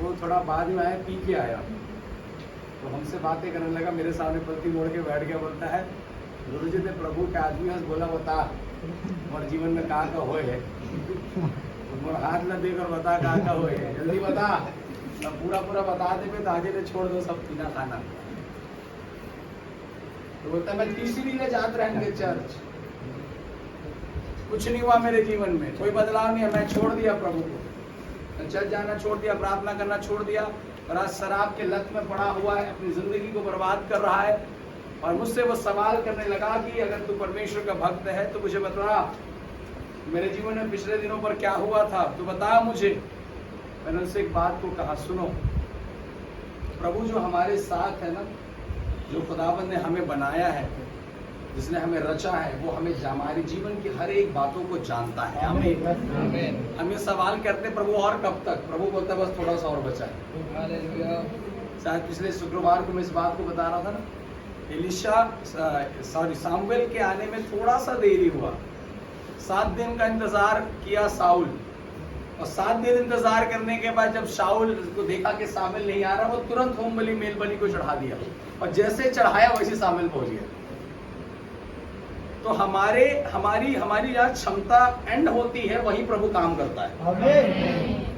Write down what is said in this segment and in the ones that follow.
वो थोड़ा बाद में आया, पी के आया, तो हमसे बातें करने लगा, मेरे सामने पलटी मोड़ के बैठ गया, बोलता है गुरु जी ने प्रभु के आदमी हंस बोला बता और जीवन में कहाँ का होए है, हाथ न देकर बता कहाँ का होए है, जल्दी बता। अब पूरा बता दे तो आगे से छोड़ दो सब पीना खाना। तो बोलता मैं तीसरी ले जात रहेंगे चर्च, कुछ नहीं हुआ मेरे जीवन में, कोई बदलाव नहीं है, मैं छोड़ दिया प्रभु को, चर्च जाना छोड़ दिया, प्रार्थना करना छोड़ दिया, और आज शराब के लत में पड़ा हुआ है, अपनी जिंदगी को बर्बाद कर रहा है। और मुझसे वो सवाल करने लगा कि अगर तू परमेश्वर का भक्त है तो मुझे बता मेरे जीवन में पिछले दिनों पर क्या हुआ था, तू बता मुझे। मैंने उनसे एक बात को कहा, सुनो, प्रभु जो हमारे साथ है ना, जो खुदावंद ने हमें बनाया है, जिसने हमें रचा है, वो हमें हमारे जीवन की हर एक बातों को जानता है। हम ये सवाल करते हैं प्रभु और कब तक, प्रभु बोलता है बस थोड़ा सा और बचा है। शायद पिछले शुक्रवार को मैं इस बात को बता रहा था ना, सामुएल के आने में थोड़ा सा देरी हुआ, 7 दिन का इंतजार किया साउल, और 7 दिन इंतजार करने के बाद जब शाऊल को देखा कि सामुएल नहीं आ रहा, वो तुरंत होम बलि मेल बलि को चढ़ा दिया, और जैसे चढ़ाया वैसे सामुएल पहुंच गया। तो हमारी जहाँ क्षमता एंड होती है वही प्रभु काम करता है।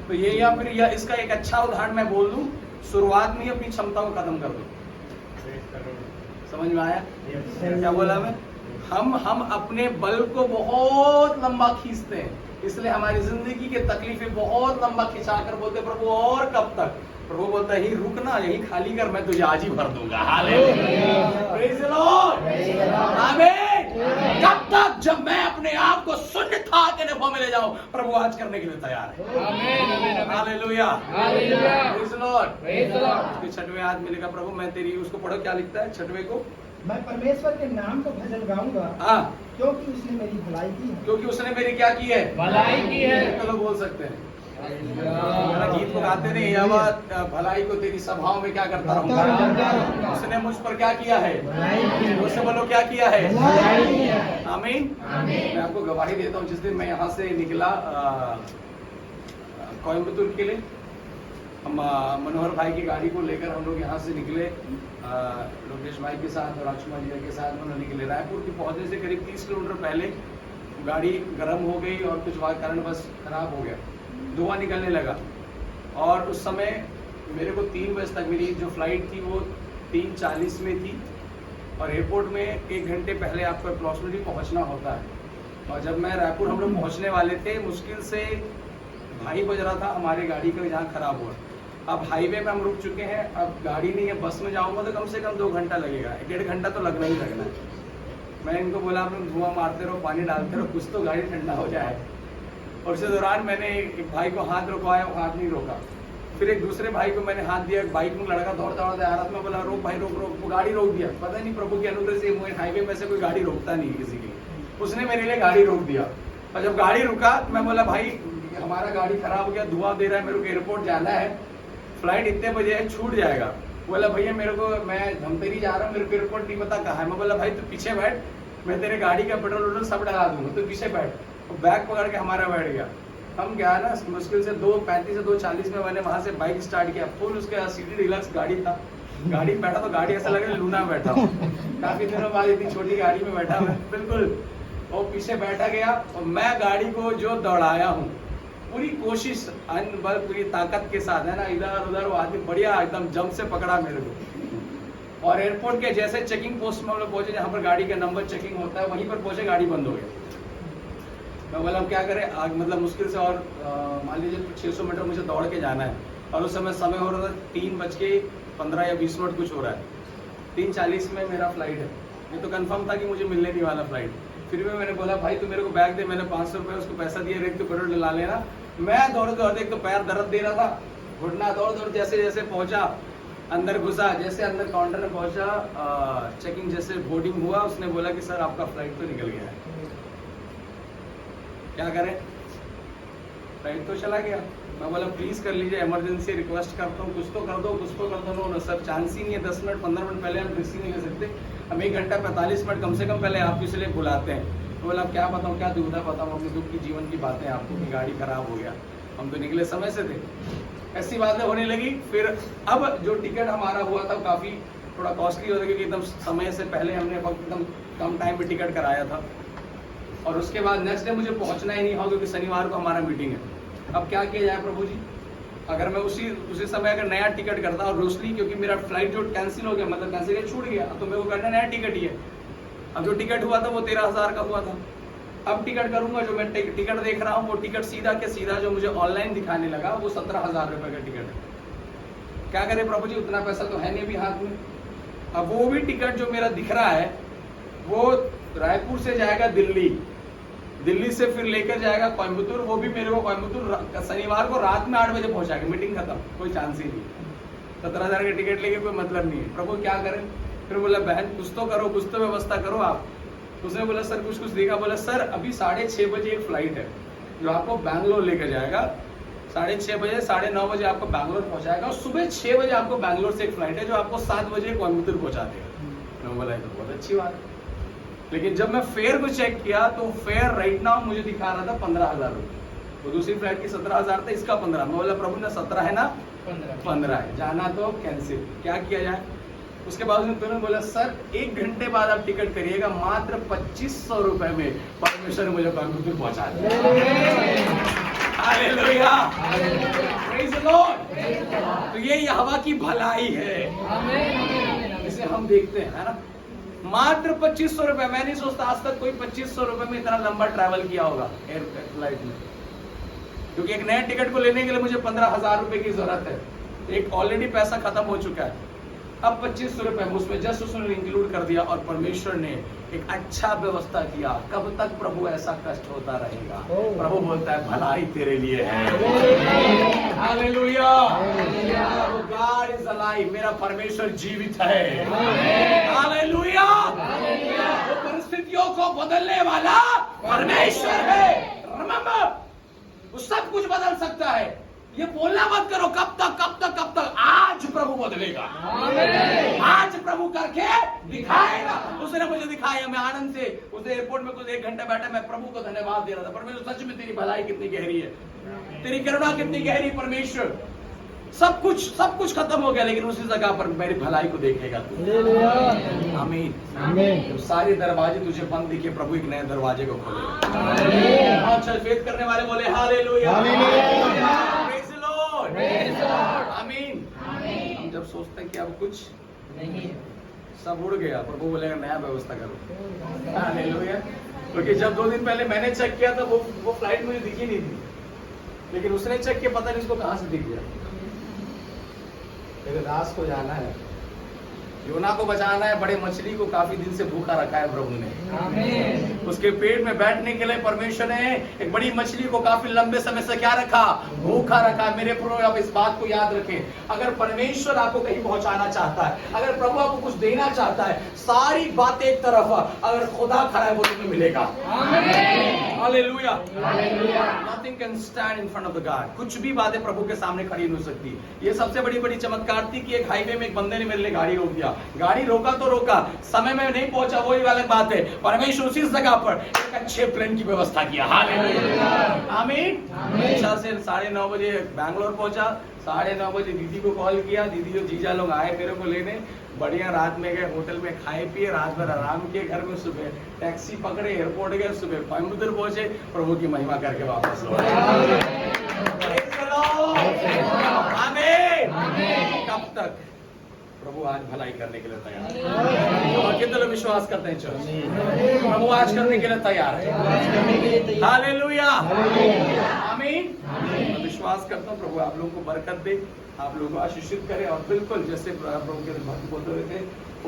तो ये या फिर इसका एक अच्छा उदाहरण मैं बोल दूं, शुरुआत में ही अपनी क्षमता को खत्म कर दो। समझ में आया क्या बोला मैं? हम अपने बल को बहुत लंबा खींचते हैं, इसलिए हमारी जिंदगी के तकलीफें बहुत लंबा खिंचा कर बोलते प्रभु और कब तक। प्रभु बोलता है रुकना, यही खाली कर, मैं तुझे आज ही भर दूंगा। हालेलुया, प्रेज़ द लॉर्ड, आमीन। कब तक? जब मैं अपने आप को शून्य था के अनुभव में ले जाऊं, प्रभु आज करने के लिए तैयार है। आमीन, hallelujah, hallelujah, praise the Lord, praise the Lord. उसके 6वें आदमी लिखा प्रभु मैं तेरी, उसको पढ़ो क्या लिखता है 6वें को, मैं परमेश्वर के नाम को भजन गाऊंगा, हाँ, क्योंकि उसने मेरी भलाई की है। क्योंकि उसने मेरी क्या की है? भलाई की है। तो लोग बोल सकते हैं गीत को गाते नहीं, भलाई को तेरी सभाओं में क्या करता रहूंगा। उसने मुझ पर क्या किया है? उससे बोलो क्या किया है? आमीन। मैं आपको गवाही देता हूँ, जिस दिन मैं यहाँ से निकला कोयम्बतूर के लिए, हम मनोहर भाई की गाड़ी को लेकर हम लोग यहाँ से निकले, लोकेश भाई के साथ और राजकुमार जी के साथ हम निकले। रायपुर की पहुँचने से करीब 30 किलोमीटर पहले गाड़ी गर्म हो गई और कुछ कारण बस खराब हो गया, धुआं निकलने लगा। और उस समय मेरे को 3 बजे तक, मेरी जो फ्लाइट थी वो 3:40 में थी, और एयरपोर्ट में 1 घंटे पहले आपको अप्रॉक्सिमेटली पहुंचना होता है। और जब मैं रायपुर हम लोग पहुंचने वाले थे, मुश्किल से 2:30 बज रहा था, हमारी गाड़ी का जहाँ खराब हुआ। अब हाईवे पे हम रुक चुके हैं, अब गाड़ी नहीं है, बस में जाऊँगा तो कम से कम 2 घंटा लगेगा, 1.5 घंटा तो लगना ही लगना है। मैं इनको बोला आप लोग धुआं मारते रहो, पानी डालते रहो, कुछ तो गाड़ी ठंडा हो जाए। और उसी दौरान मैंने एक भाई को हाथ रुकवाया, वो हाथ नहीं रोका। फिर एक दूसरे भाई को मैंने हाथ दिया, बाइक में लड़का दौड़ता आ रहा था, मैं बोला रोक भाई रोक रोक, वो गाड़ी रोक दिया। पता नहीं प्रभु के अनुग्रह से हाईवे में से कोई गाड़ी रोकता नहीं किसी की, उसने मेरे लिए गाड़ी रोक दिया। और जब गाड़ी रुका तो मैं बोला भाई हमारा गाड़ी खराब हो गया, धुआं दे रहा है, मेरे को एयरपोर्ट जाना है, फ्लाइट इतने बजे है, छूट जाएगा। बोला भैया मेरे को, मैं धमतरी जा रहा हूँ, मेरे को एयरपोर्ट नहीं पता कहाँ है। मैं बोला भाई तू पीछे बैठ, मैं तेरे गाड़ी का पेट्रोल वेट्रोल सब डला दूंगा, तो पीछे बैठ। बैग पकड़ के हमारा बैठ गया। हम गया ना, मुश्किल से 2:35 से 2:40 में मैंने वहां से बाइक स्टार्ट किया, फुल उसके सिटी डिलक्स गाड़ी था। गाड़ी में बैठा तो गाड़ी ऐसा लगे लूना बैठा हूँ, काफी दिनों बाद इतनी छोटी गाड़ी में बैठा मैं बिल्कुल। और पीछे बैठा गया, और मैं गाड़ी को जो दौड़ाया हूँ, पूरी कोशिश अन्न बल पूरी ताकत के साथ है ना, इधर उधर वो आदमी बढ़िया एकदम जम से पकड़ा मेरे को। और एयरपोर्ट के जैसे चेकिंग पोस्ट में हम लोग पहुंचे, जहाँ पर गाड़ी का नंबर चेकिंग होता है, वहीं पर पहुंचे, गाड़ी बंद हो गई। मैं बोला क्या करें, मतलब मुश्किल से और मान लीजिए 600 मीटर मुझे दौड़ के जाना है, और उस समय हो रहा था 3:15 या 20 मिनट कुछ हो रहा है। 3:40 में मेरा फ्लाइट है, ये तो कंफर्म था कि मुझे मिलने नहीं वाला फ्लाइट। फिर भी मैंने बोला भाई तू मेरे को बैग दे, मैंने 500 रुपये उसको पैसा दिया, रेट तो पेट्रोल डला लेना। मैं दौड़ एक तो पैर दर्द दे रहा था, घुटना दौड़ जैसे जैसे पहुंचा, अंदर घुसा, जैसे अंदर काउंटर में पहुंचा, चेकिंग जैसे बोर्डिंग हुआ, उसने बोला कि सर आपका फ्लाइट तो निकल गया है। क्या करें, फ्लाइट तो चला गया। मैं बोला प्लीज कर लीजिए, इमरजेंसी रिक्वेस्ट करता हूँ, कुछ तो कर दो, कुछ तो कर दो। नो सर चांस ही नहीं है, 10 मिनट 15 मिनट पहले हम रिसीव नहीं कर सकते, हम 1 घंटा 45 मिनट कम से कम पहले आपको इसलिए बुलाते हैं। तो बोला क्या बताऊँ, क्या दुविधा बताऊँ, अपने दुख की जीवन की बातें आपको, की गाड़ी खराब हो गया, हम तो निकले समय से थे। ऐसी बातें होने लगी। फिर अब जो टिकट हमारा हुआ था काफ़ी थोड़ा कॉस्टली होता क्योंकि एकदम समय से पहले हमने एकदम कम टाइम पे टिकट कराया था। और उसके बाद नेक्स्ट डे मुझे पहुंचना ही नहीं होगा क्योंकि शनिवार को हमारा मीटिंग है। अब क्या किया जाए प्रभु जी? अगर मैं उसी समय अगर नया टिकट करता और रोशनी क्योंकि मेरा फ्लाइट जो कैंसिल हो गया मतलब कैंसिल छूट गया तो मेरे को करना नया टिकट ही है। अब जो टिकट हुआ था वो 13,000 का हुआ था। अब टिकट करूंगा जो मैं टिकट देख रहा हूँ वो टिकट सीधा के सीधा जो मुझे ऑनलाइन दिखाने लगा वो 17,000 रुपये का टिकट है। क्या करें प्रभु जी, उतना पैसा तो है नहीं भी हाथ में। अब वो भी टिकट जो मेरा दिख रहा है वो रायपुर से जाएगा दिल्ली, दिल्ली से फिर लेकर जाएगा कोयम्बतूर, वो भी मेरे को कोयम्बतूर शनिवार को रात में 8 बजे पहुंचाएगा, मीटिंग खत्म, कोई चांस ही नहीं। 17,000 का टिकट लेके कोई मतलब नहीं है। प्रभु क्या करें? फिर बोला बहन कुछ तो करो, कुछ तो व्यवस्था करो आप। उसने बोला सर कुछ देखा। बोला सर अभी 6:30 बजे एक फ्लाइट है जो आपको बैंगलोर लेकर जाएगा, 6:30 बजे 9:30 बजे आपको बैंगलोर पहुंचाएगा और सुबह 6 बजे आपको बैंगलोर से एक फ्लाइट है जो आपको 7 बजे कोयम्बतूर पहुंचा देगा। मैं बोला तो बहुत अच्छी बात है। लेकिन जब मैं फेयर को चेक किया तो फेयर राइट नाउ मुझे दिखा रहा था 15,000 रुपये। तो दूसरी फ्लाइट की 17,000 था, इसका 15। मैं बोला प्रभु ना 17 है ना 15 है, जाना तो कैंसिल, क्या किया जाए? उसके बाद उसने तुरंत बोला सर 1 घंटे बाद आप टिकट करिएगा, मात्र 2500 रुपए में परमेश्वर ने मुझे कोयम्बतूर पहुंचा दिया। Hallelujah, praise the Lord. तो ये यहोवा की भलाई है, इसे हम देखते हैं, है ना। मात्र 2500 रुपए। मैं नहीं सोचता आज तक कोई 2500 रुपए में इतना लंबा ट्रैवल किया होगा एयर फ्लाइट में, क्योंकि एक नए टिकट को लेने के लिए मुझे 15,000 रुपए की जरूरत है। एक ऑलरेडी पैसा खत्म हो चुका है, अब 2500 रुपए उसमें जस्ट उसने इंक्लूड कर दिया और परमेश्वर ने एक अच्छा व्यवस्था किया। कब तक प्रभु ऐसा कष्ट होता रहेगा? प्रभु बोलता है भलाई तेरे लिए है। हालेलुया, गॉड इज अलाइव, मेरा परमेश्वर जीवित है। हालेलुया, वो परिस्थितियों को बदलने वाला परमेश्वर है। रिमेंबर, वो सब कुछ बदल सकता है। ये बोलना मत करो कब तक कब तक कब तक। आज प्रभु बदलेगा, आज प्रभु करके दिखाएगा। उसने मुझे दिखाया, मैं आनंद से उस एयरपोर्ट में कुछ 1 घंटा बैठा, मैं प्रभु को धन्यवाद दे रहा था। परमेश्वर सच में तेरी भलाई कितनी गहरी है, तेरी करुणा कितनी गहरी। परमेश्वर सब कुछ खत्म हो गया लेकिन उसी जगह पर मेरी भलाई को देखेगा तू। आमीन। जब सारे दरवाजे तुझे बंद दिखे प्रभु एक नए दरवाजे को खोलेगा। चल फेथ करने वाले बोले हालेलुया, प्रेज़ द लॉर्ड, आमीन। हम जब सोचते हैं कि अब कुछ नहीं है, सब उड़ गया, प्रभु बोलेगा नया व्यवस्था करो। हालेलुया। क्योंकि जब 2 दिन पहले मैंने चेक किया था वो फ्लाइट मुझे दिखी नहीं थी, लेकिन उसने चेक किया, पता नहीं उसको कहां से दिख गया। मेरे दास को जाना है, योना को बचाना है। बड़े मछली को काफी दिन से भूखा रखा है प्रभु ने, आमीन। उसके पेट में बैठने के लिए परमेश्वर ने एक बड़ी मछली को काफी लंबे समय से क्या रखा? भूखा रखा। मेरे प्रभु आप इस बात को याद रखें, अगर परमेश्वर आपको कहीं पहुंचाना चाहता है, अगर प्रभु आपको कुछ देना चाहता है, सारी बातें एक तरफ, अगर खुदा खड़ा है वो तुम्हें मिलेगा। Hallelujah, nothing can stand in front of the God. कुछ भी बातें प्रभु के सामने खड़ी नहीं हो सकती। ये सबसे बड़ी चमत्कार थी कि एक हाईवे में एक बंदे ने मेरे लिए गाड़ी रोक दिया। गाड़ी रोका तो रोका, समय में नहीं पहुंचा वही अलग बात है। परमेश्वर उसी जगह पर एक अच्छे प्लेन की व्यवस्था किया। हालेलुया, आमीन। अच्छा से 9:30 बजे बैंगलोर पहुंचा, 9:30 बजे दीदी को कॉल किया, दीदी और जीजा लोग आए मेरे को लेने। बढ़िया रात में गए, होटल में खाए पिए, रात भर आराम किए, घर में सुबह टैक्सी पकड़े, एयरपोर्ट गए, सुबह कोयम्बतूर पहुंचे, प्रभु की महिमा करके वापस लौटे। आमीन। कब तक? प्रभु आज भलाई करने के लिए तैयार है। और कितने लोग विश्वास करते हैं चर्च? प्रभु आज करने के लिए तैयार है। हालेलुया, आमीन। मैं विश्वास करता हूँ प्रभु आप लोगों को बरकत दे, आप लोगों को आशीषित करे। और बिल्कुल जैसे प्रभु के भक्त बोलते हुए थे,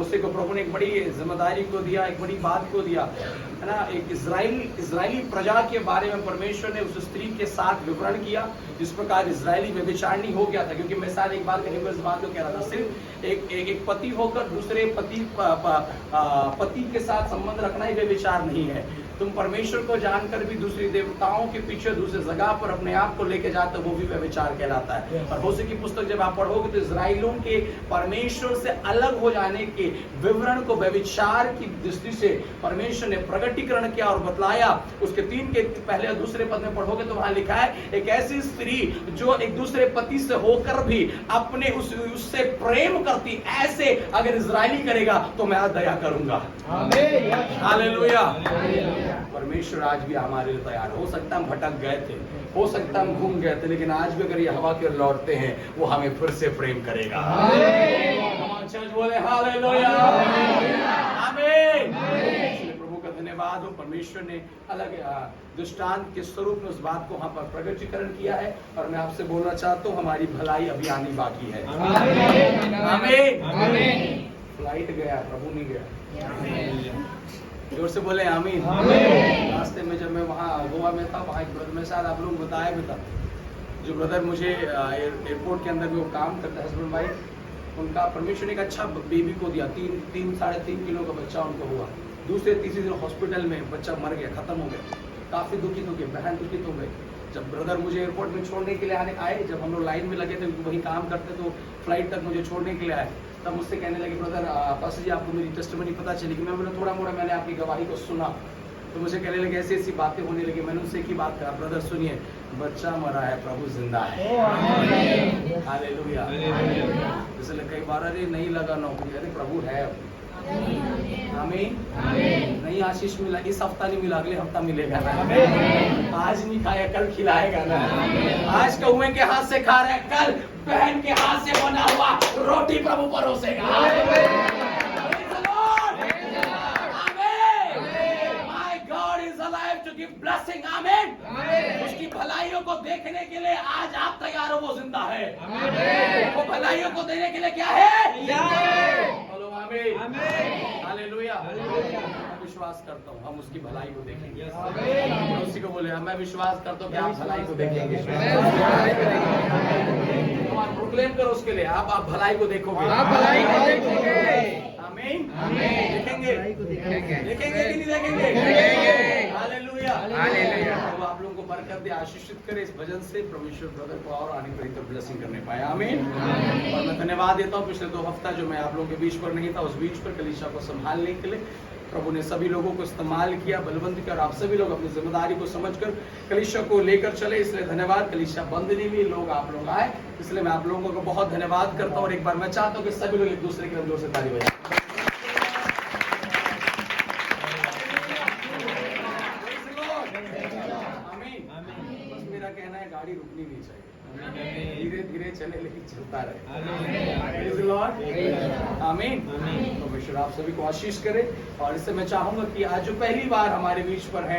उसे को प्रभु ने एक बड़ी जिम्मेदारी को दिया, एक बड़ी बात को दिया, है ना। एक इजरायली प्रजा के बारे में परमेश्वर ने उस स्त्री के साथ विवरण किया जिस प्रकार इजरायली व्यभिचारिणी हो गया था। क्योंकि मैं साथ एक बात कहीं पर इस बात को कह रहा था, सिर्फ एक पति होकर दूसरे पति के साथ संबंध रखना ही व्यभिचार नहीं है। तुम परमेश्वर को जानकर भी दूसरी देवताओं के पीछे दूसरे जगह पर अपने आप को लेके जाते हो, वो भी व्यभिचार कहलाता है। और होशे की पुस्तक जब आप पढ़ोगे तो इजराइलों के परमेश्वर से अलग हो जाने के विवरण को व्यभिचार की दृष्टि से परमेश्वर ने प्रकटीकरण किया और बतलाया। उसके 3 के पहले और दूसरे पद में पढ़ोगे तो वहां लिखा है, एक ऐसी स्त्री जो एक दूसरे पति से होकर भी अपने उससे प्रेम करती, ऐसे अगर इजरायली करेगा तो मैं दया करूंगा। हालेलुया। परमेश्वर आज भी हमारे लिए तैयार। हो सकता है हम भटक गए थे, हो सकता है हम घूम गए थे, लेकिन आज भी अगर ये हवा की ओर लौटते हैं वो हमें फिर से प्रेम करेगा। चर्च बोले हालेलुया, आमीन। इसलिए प्रभु का धन्यवाद हो, परमेश्वर ने अलग दृष्टांत के स्वरूप में उस बात को वहां पर प्रकटीकरण किया है। और मैं आपसे बोलना चाहता हूँ, हमारी भलाई अभी आनी बाकी है। आमीन। फ्लाइट गया, प्रभु नहीं गया। जोर से बोले आमीन। रास्ते में जब मैं वहाँ गोवा में था, वहाँ एक ब्रदर में शायद आप लोग बताया भी था, जो ब्रदर मुझे एयरपोर्ट के अंदर में वो काम करता है, हस्बैंड वाइफ, उनका परमेश्वर ने एक अच्छा बेबी को दिया। 3-3.5 किलो का बच्चा उनको हुआ। दूसरे तीसरे दिन हॉस्पिटल में बच्चा मर गया, खत्म हो गया। काफी दुखित हो गए, बहन दुखित हो गए। जब ब्रदर मुझे एयरपोर्ट में छोड़ने के लिए आए, जब हम लोग लाइन में लगे थे, वहीं काम करते, तो फ्लाइट तक मुझे छोड़ने के लिए आए, तब मुझसे कहने लगे, ब्रदर पास्टर जी आपको मेरी टेस्टिमनी पता चली कि मैं बोला थोड़ा मोड़ा मैंने आपकी गवाही को सुना। तो मुझे कहने लगे ऐसी ऐसी बातें होने लगी। मैंने उनसे एक ही बात कहा, ब्रदर सुनिए, बच्चा मरा है, प्रभु जिंदा है। हालेलुया। इसलिए कई बार अरे नहीं लगा नौकरी, अरे प्रभु है। आमीन। नहीं आशीष मिला, इस हफ्ता नहीं मिला, अगले हफ्ता मिलेगा ना। आज नहीं खाया, कल खिलाएगा ना। आज कौए के हाथ से खा रहे, कल बहन के हाथ से बना हुआ रोटी प्रभु परोसेगा। ब्लेसिंग, आमीन। उसकी भलाइयों को देखने के लिए आज आप तैयार हो, वो जिंदा है। वो भलाइयों को देने के लिए क्या है? बोलो आमीन। हालेलुया। मैं विश्वास करता हूँ हम उसकी भलाई को देखेंगे। उसी को बोले मैं विश्वास करता हूँ कि आप भलाई को देखेंगे। आप प्रोक्लेम करो उसके लिए, आप भलाई को देखोगे। आमीन। देखेंगे, देखेंगे कि नहीं देखेंगे? हालेलुया। वो आप लोगों को बरकत दे, आशीषित करे इस भजन से। परमेश्वर ब्रदर को और आने पर ब्लेसिंग करने पाए। आमीन। और मैं धन्यवाद देता हूँ, पिछले 2 हफ्ता जो मैं आप लोगों के बीच पर नहीं था, उस बीच पर कलीसिया को संभालने के लिए प्रभु ने सभी लोगों को इस्तेमाल किया, बलवंत किया, और आप सभी लोग अपनी जिम्मेदारी को समझकर कलीसिया को लेकर चले। इसलिए धन्यवाद। कलीसिया बंद नहीं हुई, लोग आप लोग आए, इसलिए मैं आप लोगों को बहुत धन्यवाद करता हूँ। और एक बार मैं चाहता हूँ कि सभी लोग एक दूसरे के जोर से ताली बजाएं। कहना है गाड़ी रुकनी नहीं चाहिए, धीरे धीरे चले लेकिन चलता रहे। आमीन। परमेश्वर आप सभी को आशीष करे। और इससे मैं चाहूंगा कि आज जो पहली बार हमारे बीच पर है